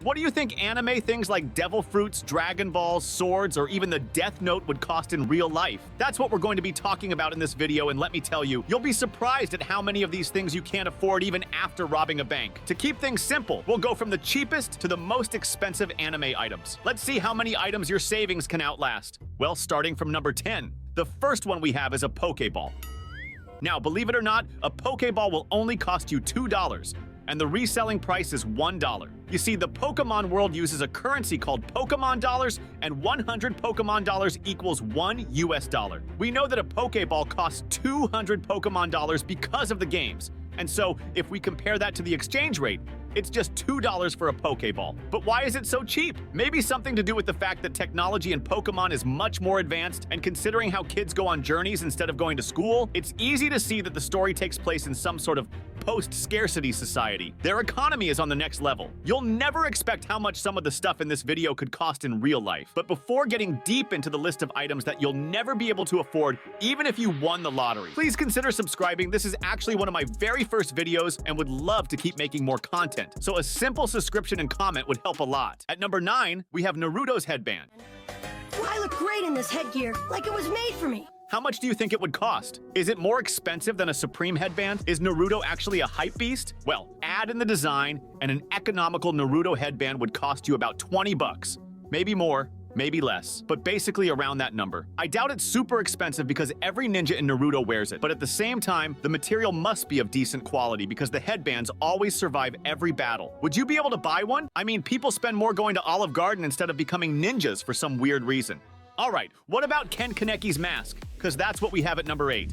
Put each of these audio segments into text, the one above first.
What do you think anime things like Devil Fruits, Dragon Balls, swords, or even the Death Note would cost in real life? That's what we're going to be talking about in this video, and let me tell you, you'll be surprised at how many of these things you can't afford even after robbing a bank. To keep things simple, we'll go from the cheapest to the most expensive anime items. Let's see how many items your savings can outlast. Well, starting from number 10, the first one we have is a pokeball. Now, believe it or not, a pokeball will only cost you $2. And the reselling price is $1. You see, the Pokemon world uses a currency called Pokemon dollars, and 100 Pokemon dollars equals $1 US. We know that a Pokeball costs 200 Pokemon dollars because of the games. And so, if we compare that to the exchange rate, it's just $2 for a Pokeball. But why is it so cheap? Maybe something to do with the fact that technology in Pokemon is much more advanced, and considering how kids go on journeys instead of going to school, it's easy to see that the story takes place in some sort of post-scarcity society. Their economy is on the next level. You'll never expect how much some of the stuff in this video could cost in real life. But before getting deep into the list of items that you'll never be able to afford, even if you won the lottery, please consider subscribing. This is actually one of my very first videos and would love to keep making more content. So a simple subscription and comment would help a lot. At number 9, we have Naruto's headband. I look great in this headgear, like it was made for me. How much do you think it would cost? Is it more expensive than a Supreme headband? Is Naruto actually a hype beast? Well, add in the design, and an economical Naruto headband would cost you about 20 bucks. Maybe more, maybe less, but basically around that number. I doubt it's super expensive because every ninja in Naruto wears it, but at the same time, the material must be of decent quality because the headbands always survive every battle. Would you be able to buy one? I mean, people spend more going to Olive Garden instead of becoming ninjas for some weird reason. Alright, what about Kenaki's mask? Because that's what we have at number 8.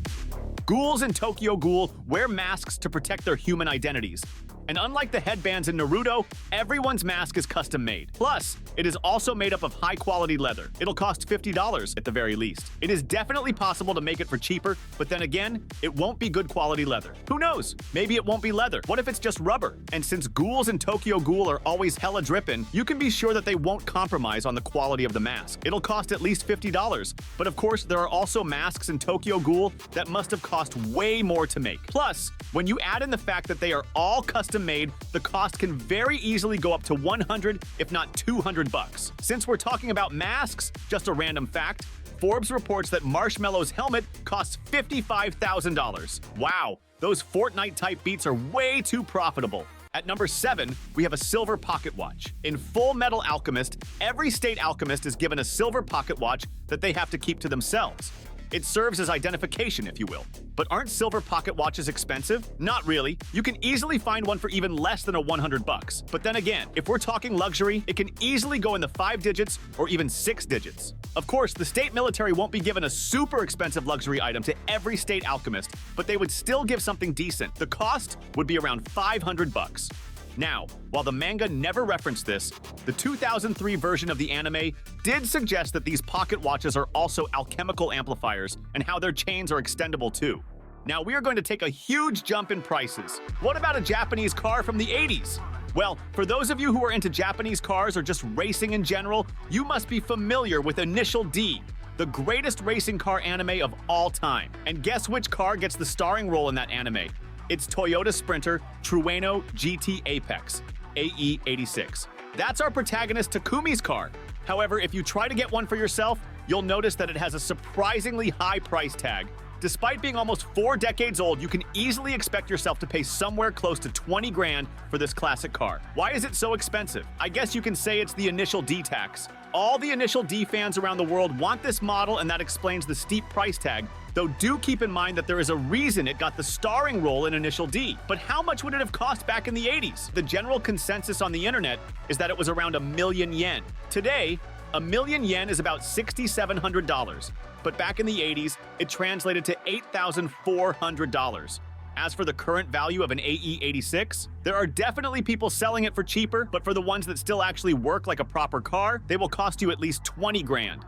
Ghouls in Tokyo Ghoul wear masks to protect their human identities. And unlike the headbands in Naruto, everyone's mask is custom made. Plus, it is also made up of high-quality leather. It'll cost $50 at the very least. It is definitely possible to make it for cheaper, but then again, it won't be good quality leather. Who knows? Maybe it won't be leather. What if it's just rubber? And since ghouls in Tokyo Ghoul are always hella drippin', you can be sure that they won't compromise on the quality of the mask. It'll cost at least $50. But of course, there are also masks in Tokyo Ghoul that must have cost way more to make. Plus, when you add in the fact that they are all custom made, the cost can very easily go up to 100, if not 200 bucks. Since we're talking about masks, just a random fact, Forbes reports that Marshmallow's helmet costs $55,000. Wow, those Fortnite-type beats are way too profitable. At number 7, we have a silver pocket watch. In Full Metal Alchemist, every state alchemist is given a silver pocket watch that they have to keep to themselves. It serves as identification, if you will. But aren't silver pocket watches expensive? Not really. You can easily find one for even less than 100 bucks. But then again, if we're talking luxury, it can easily go in the 5 digits or even 6 digits. Of course, the state military won't be given a super expensive luxury item to every state alchemist, but they would still give something decent. The cost would be around 500 bucks. Now, while the manga never referenced this, the 2003 version of the anime did suggest that these pocket watches are also alchemical amplifiers and how their chains are extendable too. Now, we are going to take a huge jump in prices. What about a Japanese car from the 80s? Well, for those of you who are into Japanese cars or just racing in general, you must be familiar with Initial D, the greatest racing car anime of all time. And guess which car gets the starring role in that anime? It's Toyota Sprinter Trueno GT Apex, AE86. That's our protagonist Takumi's car. However, if you try to get one for yourself, you'll notice that it has a surprisingly high price tag. Despite being almost 4 decades old, you can easily expect yourself to pay somewhere close to 20 grand for this classic car. Why is it so expensive? I guess you can say it's the Initial D tax. All the Initial D fans around the world want this model, and that explains the steep price tag, though do keep in mind that there is a reason it got the starring role in Initial D. But how much would it have cost back in the 80s? The general consensus on the internet is that it was around 1,000,000 yen. Today, 1,000,000 yen is about $6,700, but back in the 80s, it translated to $8,400. As for the current value of an AE86, there are definitely people selling it for cheaper, but for the ones that still actually work like a proper car, they will cost you at least 20 grand.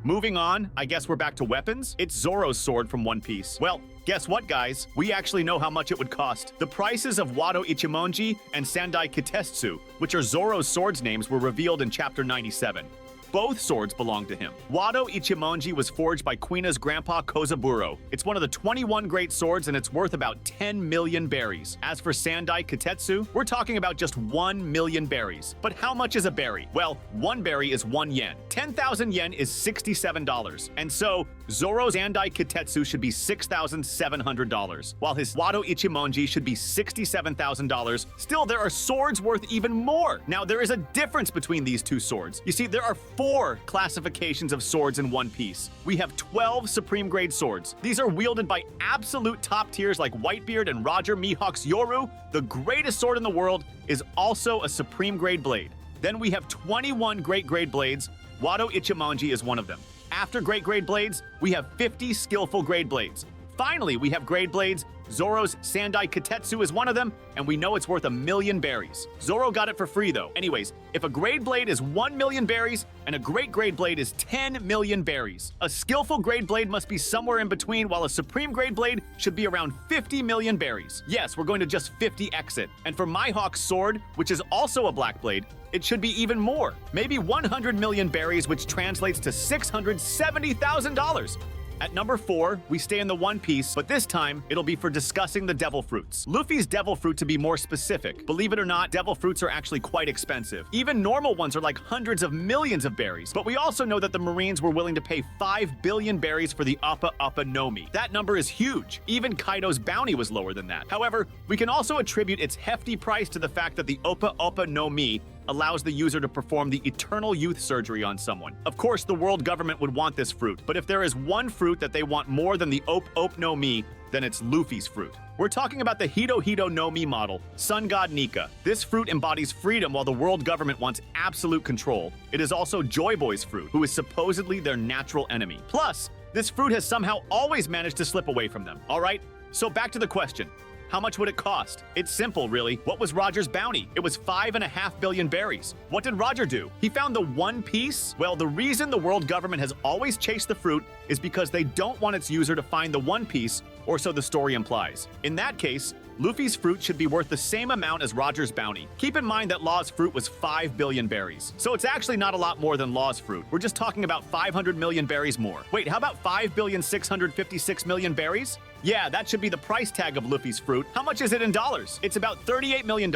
Moving on, I guess we're back to weapons. It's Zoro's sword from One Piece. Well, guess what, guys? We actually know how much it would cost. The prices of Wado Ichimonji and Sandai Kitetsu, which are Zoro's swords names, were revealed in Chapter 97. both swords belong to him. Wado Ichimonji was forged by Queena's grandpa Kozaburo. It's one of the 21 great swords and it's worth about 10 million berries. As for Sandai Kitetsu, we're talking about just 1 million berries. But how much is a berry? Well, one berry is 1 yen. 10,000 yen is $67. And so, Zoro's Sandai Kitetsu should be $6,700, while his Wado Ichimonji should be $67,000. Still, there are swords worth even more. Now, there is a difference between these two swords. You see, there are 4 classifications of swords in One Piece. We have 12 Supreme Grade swords. These are wielded by absolute top tiers like Whitebeard and Roger Mihawk's Yoru. The greatest sword in the world is also a Supreme Grade blade. Then we have 21 Great Grade blades. Wado Ichimonji is one of them. After Great Grade blades, we have 50 skillful grade blades. Finally, we have grade blades. Zoro's Sandai Kitetsu is one of them, and we know it's worth 1 million berries. Zoro got it for free though. Anyways, if a grade blade is 1 million berries and a great grade blade is 10 million berries, a skillful grade blade must be somewhere in between, while a supreme grade blade should be around 50 million berries. Yes, we're going to just 50x it. And for Mihawk's sword, which is also a black blade, it should be even more. Maybe 100 million berries, which translates to $670,000. At number 4, we stay in the One Piece, but this time, it'll be for discussing the devil fruits. Luffy's devil fruit, to be more specific. Believe it or not, devil fruits are actually quite expensive. Even normal ones are like hundreds of millions of berries. But we also know that the Marines were willing to pay 5 billion berries for the Appa Appa no Mi. That number is huge. Even Kaido's bounty was lower than that. However, we can also attribute its hefty price to the fact that the Appa Appa no Mi allows the user to perform the eternal youth surgery on someone. Of course, the world government would want this fruit, but if there is one fruit that they want more than the Op Op no Mi, then it's Luffy's fruit. We're talking about the Hito Hito no Mi model, Sun God Nika. This fruit embodies freedom while the world government wants absolute control. It is also Joy Boy's fruit, who is supposedly their natural enemy. Plus, this fruit has somehow always managed to slip away from them. All right, so back to the question. How much would it cost? It's simple, really. What was Roger's bounty? It was 5.5 billion berries. What did Roger do? He found the One Piece? Well, the reason the world government has always chased the fruit is because they don't want its user to find the One Piece, or so the story implies. In that case, Luffy's fruit should be worth the same amount as Roger's bounty. Keep in mind that Law's fruit was 5 billion berries. So it's actually not a lot more than Law's fruit. We're just talking about 500 million berries more. Wait, how about 5,656 million berries? Yeah, that should be the price tag of Luffy's fruit. How much is it in dollars? It's about $38 million.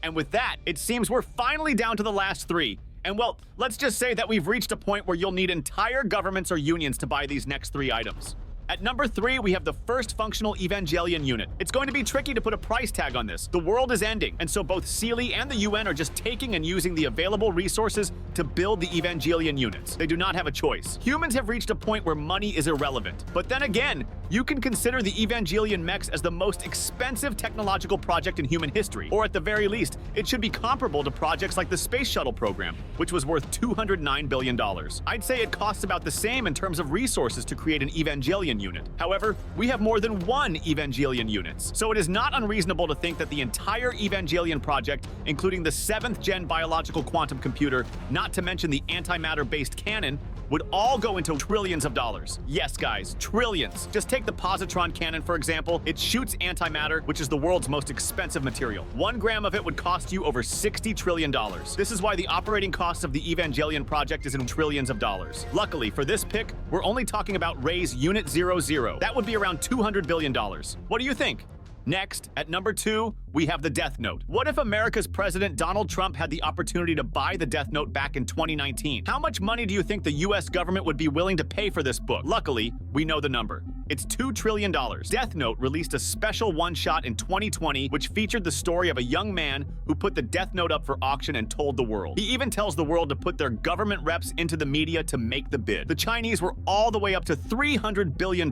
And with that, it seems we're finally down to the last 3. And well, let's just say that we've reached a point where you'll need entire governments or unions to buy these next 3 items. At number 3, we have the first functional Evangelion unit. It's going to be tricky to put a price tag on this. The world is ending, and so both Sealy and the UN are just taking and using the available resources to build the Evangelion units. They do not have a choice. Humans have reached a point where money is irrelevant. But then again, you can consider the Evangelion mechs as the most expensive technological project in human history, or at the very least, it should be comparable to projects like the Space Shuttle program, which was worth $209 billion. I'd say it costs about the same in terms of resources to create an Evangelion unit. However, we have more than 1 Evangelion units, so it is not unreasonable to think that the entire Evangelion project, including the 7th gen biological quantum computer, not to mention the antimatter-based cannon, would all go into trillions of dollars. Yes, guys, trillions. Just take the positron cannon, for example. It shoots antimatter, which is the world's most expensive material. 1 gram of it would cost you over $60 trillion. This is why the operating cost of the Evangelion project is in trillions of dollars. Luckily, for this pick, we're only talking about Ray's Unit 00. That would be around $200 billion. What do you think? Next, at number 2, we have the Death Note. What if America's President Donald Trump had the opportunity to buy the Death Note back in 2019? How much money do you think the US government would be willing to pay for this book? Luckily, we know the number. It's $2 trillion. Death Note released a special one-shot in 2020, which featured the story of a young man who put the Death Note up for auction and told the world. He even tells the world to put their government reps into the media to make the bid. The Chinese were all the way up to $300 billion,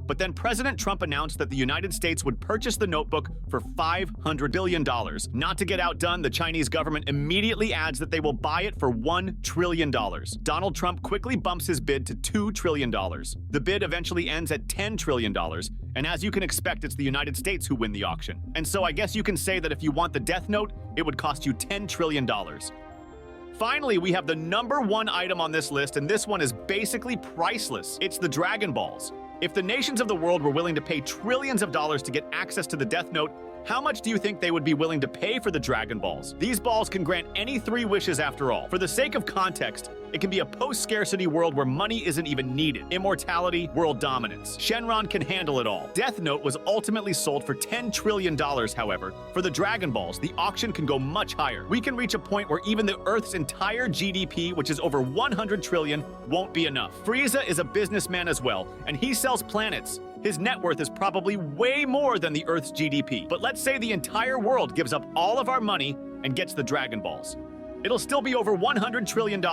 but then President Trump announced that the United States would purchase the notebook for $500 billion. Not to get outdone, the Chinese government immediately adds that they will buy it for $1 trillion. Donald Trump quickly bumps his bid to $2 trillion. The bid eventually ends at $10 trillion, and as you can expect, it's the United States who win the auction. And so I guess you can say that if you want the Death Note, it would cost you $10 trillion. Finally, we have the number 1 item on this list, and this one is basically priceless. It's the Dragon Balls. If the nations of the world were willing to pay trillions of dollars to get access to the Death Note, how much do you think they would be willing to pay for the Dragon Balls? These balls can grant any 3 wishes after all. For the sake of context, It can be a post-scarcity world where money isn't even needed. Immortality, world dominance. Shenron can handle it all. Death Note was ultimately sold for $10 trillion, however. For the Dragon Balls, the auction can go much higher. We can reach a point where even the Earth's entire GDP, which is over 100 trillion, won't be enough. Frieza is a businessman as well, and he sells planets. His net worth is probably way more than the Earth's GDP. But let's say the entire world gives up all of our money and gets the Dragon Balls. It'll still be over $100 trillion.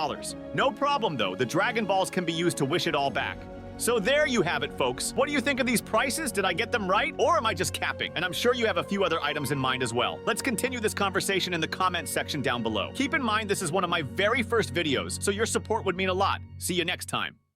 No problem though, the Dragon Balls can be used to wish it all back. So there you have it, folks. What do you think of these prices? Did I get them right? Or am I just capping? And I'm sure you have a few other items in mind as well. Let's continue this conversation in the comments section down below. Keep in mind this is one of my very first videos, so your support would mean a lot. See you next time.